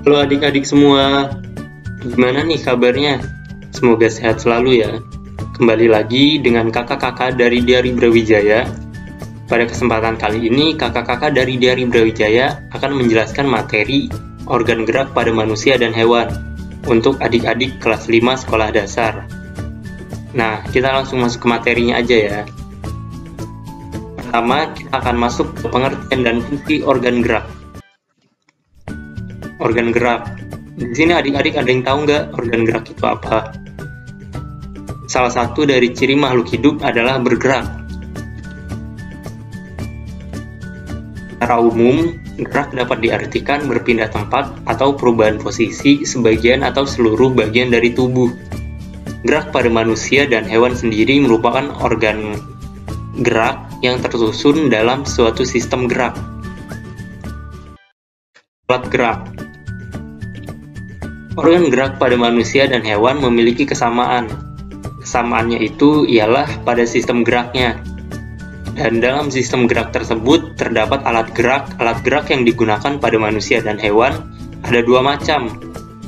Halo adik-adik semua, gimana nih kabarnya? Semoga sehat selalu ya. Kembali lagi dengan kakak-kakak dari Diari Brawijaya. Pada kesempatan kali ini, kakak-kakak dari Diari Brawijaya akan menjelaskan materi organ gerak pada manusia dan hewan untuk adik-adik kelas 5 sekolah dasar. Nah, kita langsung masuk ke materinya aja ya. Pertama, kita akan masuk ke pengertian dan fungsi organ gerak. Organ gerak. Di sini adik-adik ada yang tahu nggak organ gerak itu apa? Salah satu dari ciri makhluk hidup adalah bergerak. Secara umum, gerak dapat diartikan berpindah tempat atau perubahan posisi sebagian atau seluruh bagian dari tubuh. Gerak pada manusia dan hewan sendiri merupakan organ gerak yang tersusun dalam suatu sistem gerak. Alat gerak. Organ gerak pada manusia dan hewan memiliki kesamaan. Kesamaannya itu ialah pada sistem geraknya. Dan dalam sistem gerak tersebut terdapat alat gerak. Alat gerak yang digunakan pada manusia dan hewan ada dua macam,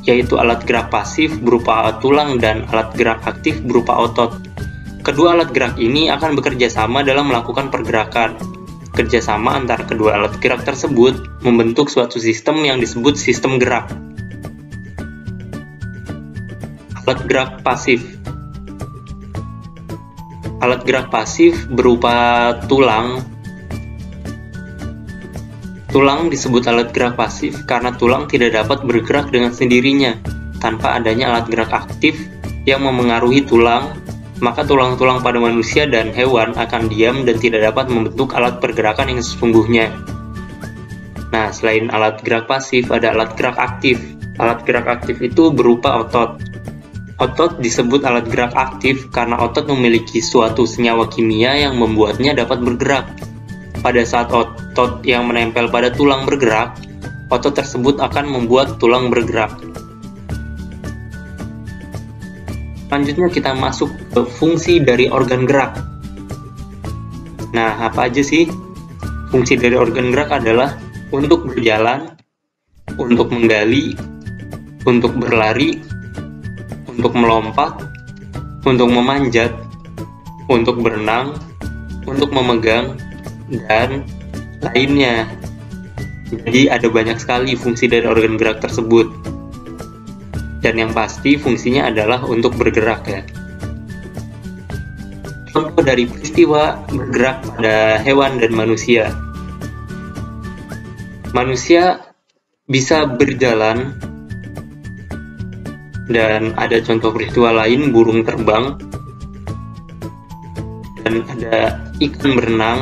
yaitu alat gerak pasif berupa tulang dan alat gerak aktif berupa otot. Kedua alat gerak ini akan bekerja sama dalam melakukan pergerakan. Kerjasama antara kedua alat gerak tersebut membentuk suatu sistem yang disebut sistem gerak. Alat gerak pasif. Alat gerak pasif berupa tulang. Tulang disebut alat gerak pasif karena tulang tidak dapat bergerak dengan sendirinya tanpa adanya alat gerak aktif yang memengaruhi tulang, maka tulang-tulang pada manusia dan hewan akan diam dan tidak dapat membentuk alat pergerakan yang sesungguhnya. Nah, selain alat gerak pasif, ada alat gerak aktif. Alat gerak aktif itu berupa otot. Otot disebut alat gerak aktif karena otot memiliki suatu senyawa kimia yang membuatnya dapat bergerak. Pada saat otot yang menempel pada tulang bergerak, otot tersebut akan membuat tulang bergerak. Selanjutnya kita masuk ke fungsi dari organ gerak. Nah, apa aja sih? Fungsi dari organ gerak adalah untuk berjalan, untuk menggali, untuk berlari, untuk melompat, untuk memanjat, untuk berenang, untuk memegang, dan lainnya. Jadi ada banyak sekali fungsi dari organ gerak tersebut. Dan yang pasti fungsinya adalah untuk bergerak ya. Contoh dari peristiwa bergerak pada hewan dan manusia. Manusia bisa berjalan, dan ada contoh peristiwa lain burung terbang, dan ada ikan berenang,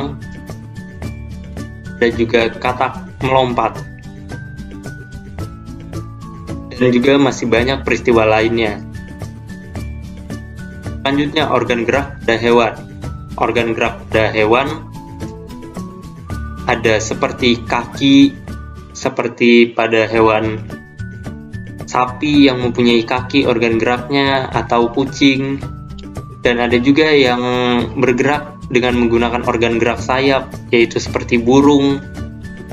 ada juga katak melompat, dan juga masih banyak peristiwa lainnya. Selanjutnya organ gerak pada hewan. Organ gerak pada hewan ada seperti kaki, seperti pada hewan sapi yang mempunyai kaki organ geraknya, atau kucing, dan ada juga yang bergerak dengan menggunakan organ gerak sayap, yaitu seperti burung,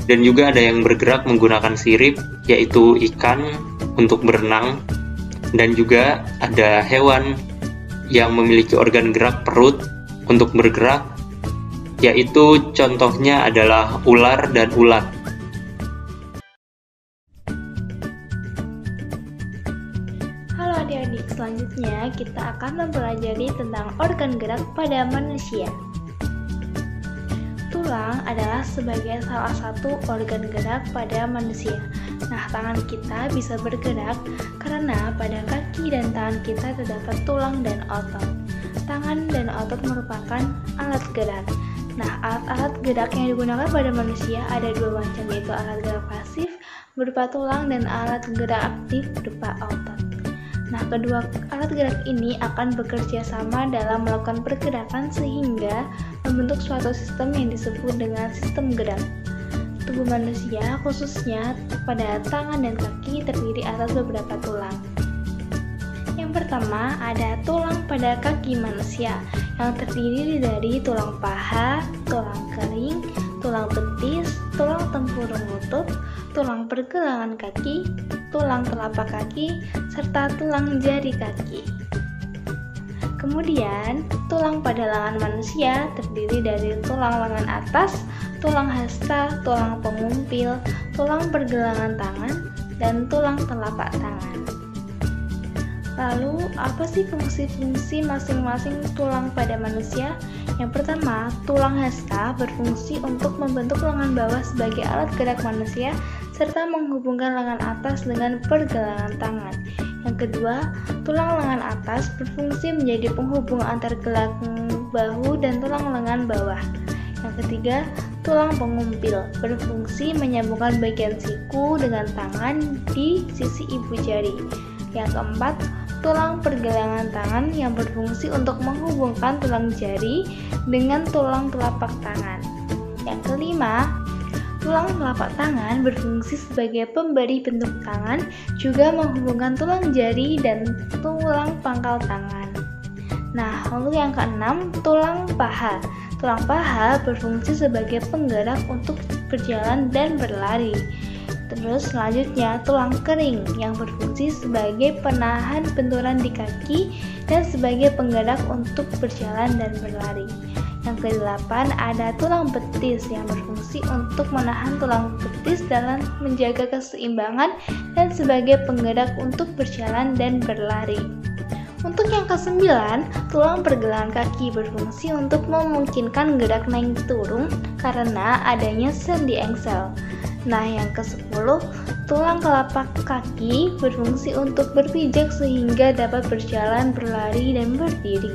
dan juga ada yang bergerak menggunakan sirip, yaitu ikan untuk berenang, dan juga ada hewan yang memiliki organ gerak perut untuk bergerak, yaitu contohnya adalah ular dan ulat. Adik-adik, selanjutnya kita akan mempelajari tentang organ gerak pada manusia. Tulang adalah sebagai salah satu organ gerak pada manusia. Nah, tangan kita bisa bergerak karena pada kaki dan tangan kita terdapat tulang dan otot. Tangan dan otot merupakan alat gerak. Nah, alat-alat gerak yang digunakan pada manusia ada dua macam, yaitu alat gerak pasif berupa tulang dan alat gerak aktif berupa otot. Nah, kedua alat gerak ini akan bekerja sama dalam melakukan pergerakan sehingga membentuk suatu sistem yang disebut dengan sistem gerak. Tubuh manusia, khususnya pada tangan dan kaki, terdiri atas beberapa tulang. Yang pertama, ada tulang pada kaki manusia yang terdiri dari tulang paha, tulang kering, tulang betis, tulang tempurung lutut, tulang pergelangan kaki, tulang telapak kaki, serta tulang jari kaki. Kemudian, tulang pada lengan manusia terdiri dari tulang lengan atas, tulang hasta, tulang pengumpil, tulang pergelangan tangan, dan tulang telapak tangan. Lalu, apa sih fungsi-fungsi masing-masing tulang pada manusia? Yang pertama, tulang hasta berfungsi untuk membentuk lengan bawah sebagai alat gerak manusia, serta menghubungkan lengan atas dengan pergelangan tangan. Yang kedua, tulang lengan atas berfungsi menjadi penghubung antar gelang bahu dan tulang lengan bawah. Yang ketiga, tulang pengumpil berfungsi menyambungkan bagian siku dengan tangan di sisi ibu jari. Yang keempat, tulang pergelangan tangan yang berfungsi untuk menghubungkan tulang jari dengan tulang telapak tangan. Yang kelima, tulang telapak tangan berfungsi sebagai pemberi bentuk tangan, juga menghubungkan tulang jari dan tulang pangkal tangan. Nah, lalu yang keenam, tulang paha. Tulang paha berfungsi sebagai penggerak untuk berjalan dan berlari. Terus selanjutnya, tulang kering yang berfungsi sebagai penahan benturan di kaki dan sebagai penggerak untuk berjalan dan berlari. Yang kedelapan, ada tulang betis yang berfungsi untuk menahan tulang betis dalam menjaga keseimbangan dan sebagai penggerak untuk berjalan dan berlari. Untuk yang kesembilan, tulang pergelangan kaki berfungsi untuk memungkinkan gerak naik turun karena adanya sendi engsel. Nah, yang ke-10, tulang telapak kaki berfungsi untuk berpijak sehingga dapat berjalan, berlari, dan berdiri.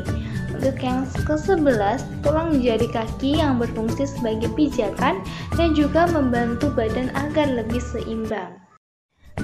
Untuk yang ke-11, tulang jari kaki yang berfungsi sebagai pijakan dan juga membantu badan agar lebih seimbang.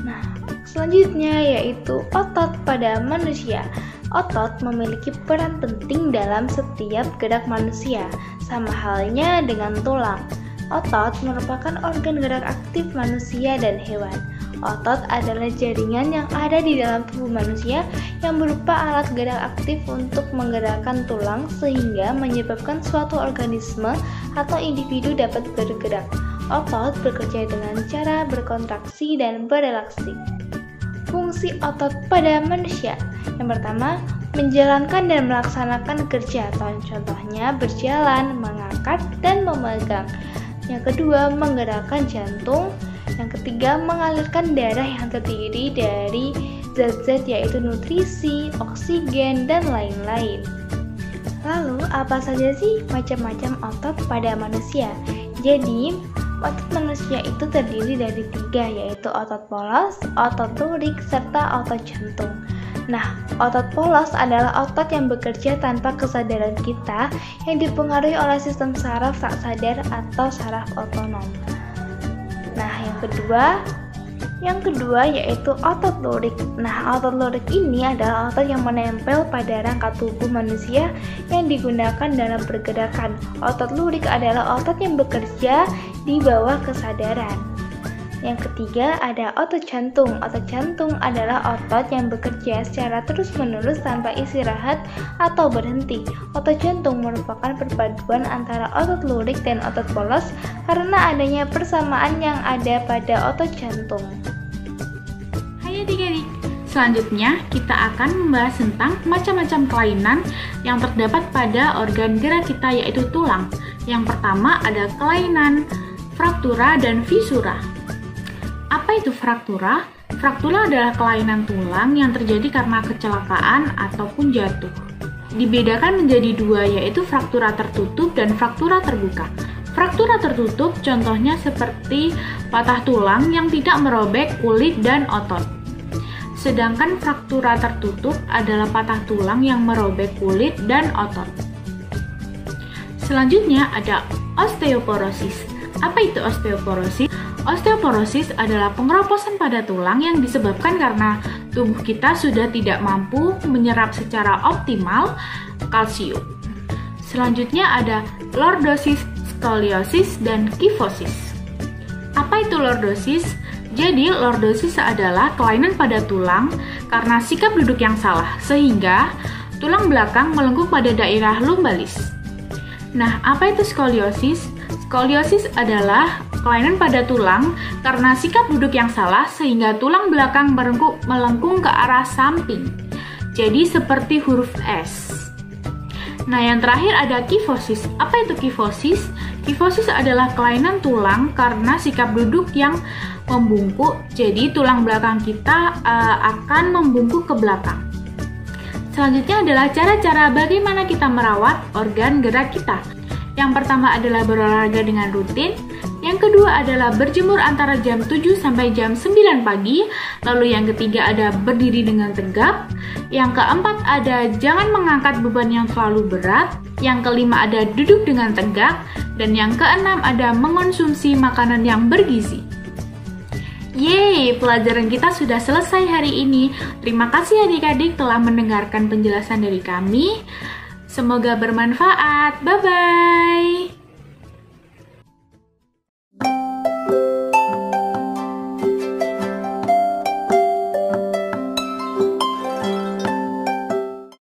Nah, selanjutnya yaitu otot pada manusia. Otot memiliki peran penting dalam setiap gerak manusia, sama halnya dengan tulang. Otot merupakan organ gerak aktif manusia dan hewan. Otot adalah jaringan yang ada di dalam tubuh manusia yang berupa alat gerak aktif untuk menggerakkan tulang sehingga menyebabkan suatu organisme atau individu dapat bergerak. Otot bekerja dengan cara berkontraksi dan berelaksi. Fungsi otot pada manusia. Yang pertama, menjalankan dan melaksanakan kerja, contohnya berjalan, mengangkat, dan memegang. Yang kedua, menggerakkan jantung. Yang ketiga, mengalirkan darah yang terdiri dari zat-zat yaitu nutrisi, oksigen, dan lain-lain. Lalu, apa saja sih macam-macam otot pada manusia? Jadi, otot manusia itu terdiri dari 3, yaitu otot polos, otot lurik, serta otot jantung. Nah, otot polos adalah otot yang bekerja tanpa kesadaran kita yang dipengaruhi oleh sistem saraf tak sadar atau saraf otonom. Nah, yang kedua yaitu otot lurik. Nah, otot lurik ini adalah otot yang menempel pada rangka tubuh manusia yang digunakan dalam pergerakan. Otot lurik adalah otot yang bekerja di bawah kesadaran. Yang ketiga ada otot jantung. Otot jantung adalah otot yang bekerja secara terus-menerus tanpa istirahat atau berhenti. Otot jantung merupakan perpaduan antara otot lurik dan otot polos karena adanya persamaan yang ada pada otot jantung. Hai adik-adik, selanjutnya kita akan membahas tentang macam-macam kelainan yang terdapat pada organ gerak kita yaitu tulang. Yang pertama ada kelainan fraktura dan fisura. Apa itu fraktura? Fraktura adalah kelainan tulang yang terjadi karena kecelakaan ataupun jatuh. Dibedakan menjadi 2 yaitu fraktura tertutup dan fraktura terbuka. Fraktura tertutup contohnya seperti patah tulang yang tidak merobek kulit dan otot. Sedangkan fraktura tertutup adalah patah tulang yang merobek kulit dan otot. Selanjutnya ada osteoporosis. Apa itu osteoporosis? Osteoporosis adalah pengeroposan pada tulang yang disebabkan karena tubuh kita sudah tidak mampu menyerap secara optimal kalsium. Selanjutnya ada lordosis, skoliosis, dan kifosis. Apa itu lordosis? Jadi, lordosis adalah kelainan pada tulang karena sikap duduk yang salah, sehingga tulang belakang melengkung pada daerah lumbalis. Nah, apa itu skoliosis? Skoliosis adalah kelainan pada tulang karena sikap duduk yang salah sehingga tulang belakang melengkung ke arah samping. Jadi seperti huruf S. Nah, yang terakhir ada kifosis. Apa itu kifosis? Kifosis adalah kelainan tulang karena sikap duduk yang membungkuk. Jadi tulang belakang kita akan membungkuk ke belakang. Selanjutnya adalah cara-cara bagaimana kita merawat organ gerak kita. Yang pertama adalah berolahraga dengan rutin. Yang kedua adalah berjemur antara jam 7 sampai jam 9 pagi. Lalu yang ketiga ada berdiri dengan tegap. Yang keempat ada jangan mengangkat beban yang terlalu berat. Yang kelima ada duduk dengan tegak. Dan yang keenam ada mengonsumsi makanan yang bergizi. Yeay, pelajaran kita sudah selesai hari ini. Terima kasih adik-adik telah mendengarkan penjelasan dari kami. Semoga bermanfaat. Bye-bye.